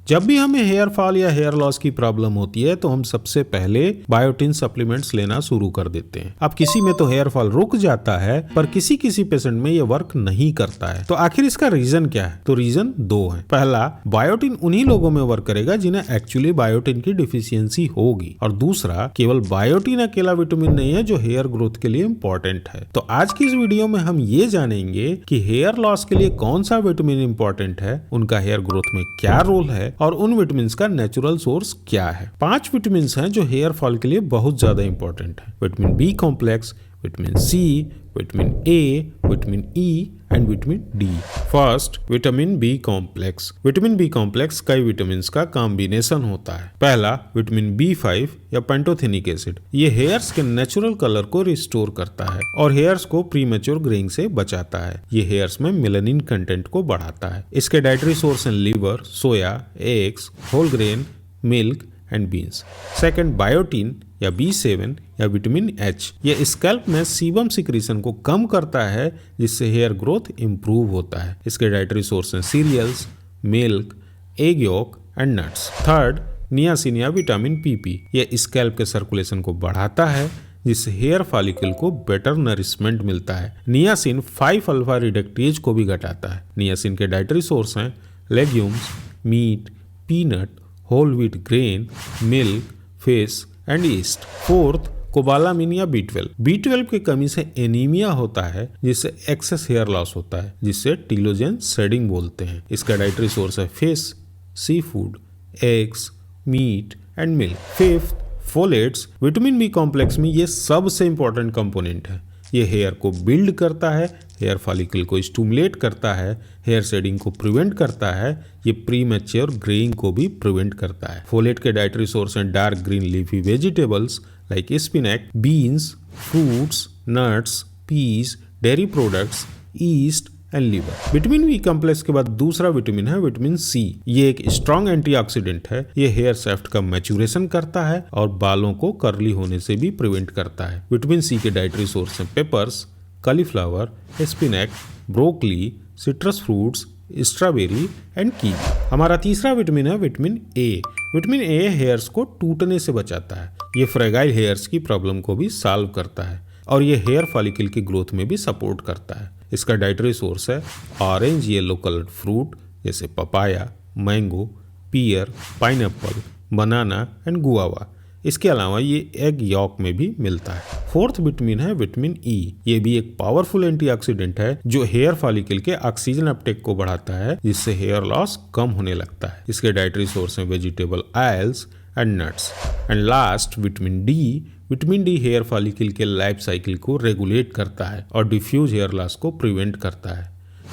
जब भी हमें हेयर फॉल या हेयर लॉस की प्रॉब्लम होती है तो हम सबसे पहले बायोटिन सप्लीमेंट्स लेना शुरू कर देते हैं। अब किसी में तो हेयर फॉल रुक जाता है, पर किसी किसी पेशेंट में ये वर्क नहीं करता है। तो आखिर इसका रीजन क्या है? तो रीजन दो है। पहला, बायोटिन उन्हीं लोगों में वर्क करेगा जिन्हें एक्चुअली बायोटिन की डिफिशियंसी होगी, और दूसरा, केवल बायोटिन अकेला विटामिन नहीं है जो हेयर ग्रोथ के लिए इम्पोर्टेंट है। तो आज की इस वीडियो में हम ये जानेंगे कि हेयर लॉस के लिए कौन सा विटामिन इम्पोर्टेंट है, उनका हेयर ग्रोथ में क्या रोल है और उन विटामिन का नेचुरल सोर्स क्या है। 5 विटामिन हैं जो हेयर फॉल के लिए बहुत ज्यादा इंपॉर्टेंट है। Vitamin B complex, vitamin C, vitamin A, vitamin E and vitamin D. First, vitamin B complex. Vitamin B complex कई विटामिन का कॉम्बिनेशन होता है। पहला, विटामिन B5 या पेंटोथेनिक एसिड। ये हेयर्स के नेचुरल कलर को रिस्टोर करता है और हेयर्स को प्रीमेच्योर ग्रेइंग से बचाता है। ये हेयर्स में मेलानिन कंटेंट को बढ़ाता है। इसके डाइटरी सोर्स हैं liver, soya, eggs, whole grain, milk and beans. Second, biotin या B7 या विटामिन H। ये स्कैल्प में सीबम सिक्रीशन को कम करता है, जिससे हेयर ग्रोथ इंप्रूव होता है। इसके डाइटरी सोर्स हैं cereals, milk, egg yolk and nuts. Third, niacin या विटामिन PP। ये स्कैल्प के सर्कुलेशन को बढ़ाता है, जिससे हेयर फॉलिकल को बेटर नरिशमेंट मिलता है। नियासिन 5 अल्फा रिडक्टेज को भी घटाता है। नियासिन के डाइटरी सोर्स हैं legumes, meat, peanut, whole wheat grain, milk, fish and yeast. Fourth, cobalamin या B12। B12 की कमी से एनीमिया होता है, जिससे एक्सेस हेयर लॉस होता है, जिससे टीलोजन शेडिंग बोलते हैं। इसका डाइटरी सोर्स है fish, sea food, eggs, meat and milk. Fifth, folates. Vitamin B complex में ये सबसे इंपॉर्टेंट कंपोनेंट है। ये हेयर को बिल्ड करता है, हेयर फॉलिकल को स्टिमुलेट करता है, हेयर शेडिंग को प्रिवेंट करता है, ये प्रीमेच्योर ग्रेइंग को भी प्रिवेंट करता है। फोलेट के डाइटरी सोर्स हैं dark green leafy vegetables like spinach, beans, fruits, nuts, peas, dairy products, yeast and liver. Vitamin B complex के बाद दूसरा विटामिन है विटामिन सी। ये एक स्ट्रॉन्ग एंटीऑक्सीडेंट है। ये हेयर शेफ्ट का मैच्योरेशन करता है और बालों को कर्ली होने से भी प्रिवेंट करता है। विटामिन सी के डाइटरी सोर्स हैं papers, cauliflower, spinach, broccoli, citrus fruits, strawberry and kiwi. हमारा तीसरा विटामिन है vitamin A. Vitamin A hairs को टूटने से बचाता है। ये फ्रेगाइल हेयर्स की प्रॉब्लम को भी सॉल्व करता है और ये हेयर फॉलिकल की ग्रोथ में भी सपोर्ट करता है। इसका डाइटरी सोर्स है ऑरेंज येलो कलर्ड फ्रूट जैसे papaya, mango, pear, pineapple, banana and guava. इसके अलावा ये एग यॉक में भी मिलता है। फोर्थ विटामिन है विटामिन ई। ये भी एक पावरफुल एंटीऑक्सीडेंट है जो हेयर फॉलिकल के ऑक्सीजन अपटेक को बढ़ाता है, जिससे हेयर लॉस कम होने लगता है। इसके डाइटरी सोर्स हैं vegetable oils and nuts. And last, vitamin D. Vitamin D hair follicle के लाइफ साइकिल को रेगुलेट करता है और डिफ्यूज हेयर लॉस को प्रिवेंट करता है।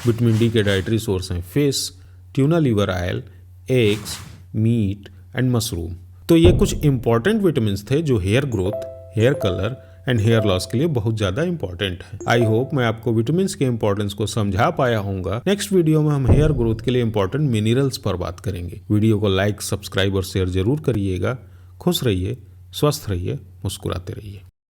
विटामिन डी के डाइटरी सोर्स हैं fish, tuna liver oil, eggs, meat and mushroom. तो ये कुछ इंपॉर्टेंट विटामिन थे जो hair growth, hair colour and hair loss के लिए बहुत ज्यादा इंपॉर्टेंट है। आई होप मैं आपको विटामिन के इंपॉर्टेंस को समझा पाया होऊंगा। नेक्स्ट वीडियो में हम हेयर ग्रोथ के लिए इंपॉर्टेंट मिनरल्स पर बात करेंगे। वीडियो को लाइक, सब्सक्राइब और शेयर जरूर करिएगा। खुश रहिए, स्वस्थ रहिए, मुस्कुराते रहिए।